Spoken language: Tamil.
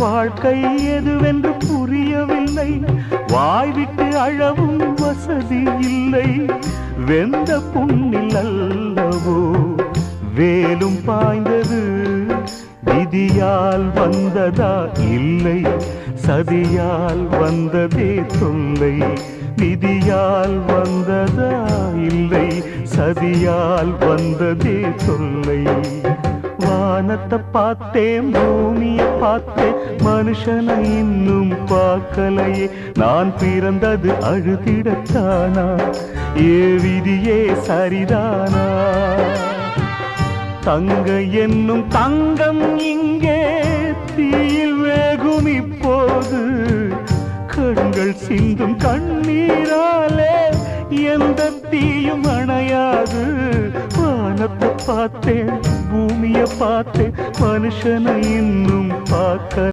வாழ்க்கை எதுவென்று புரியவில்லை, வாய்விட்டு அழவும் வசதி இல்லை. வெந்த புண்ணில் அல்லவோ வேலும் பாய்ந்தது, விதியால் வந்ததா இல்லை, சதியால் வந்ததே தொல்லை. விதியால் வந்ததா இல்லை, சதியால் வந்ததே தொல்லை. வானத்தை பார்த்தேன், பூமியை பார்த்தேன், மனுஷனை இன்னும் பார்க்கலையே. நான் பிறந்தது அழுதிடத்தானா, ஏ விதியே சரிதானா? தங்க என்னும் தங்கம் இங்கே தீயில் வேகும் இப்போது, கண்கள் சிந்தும் கண்ணீராலே எந்த தீயும் அணையாது. வானத்தை பார்த்தேன், பூமியை பார்த்தேன், மனுஷனை இன்னும் பார்க்க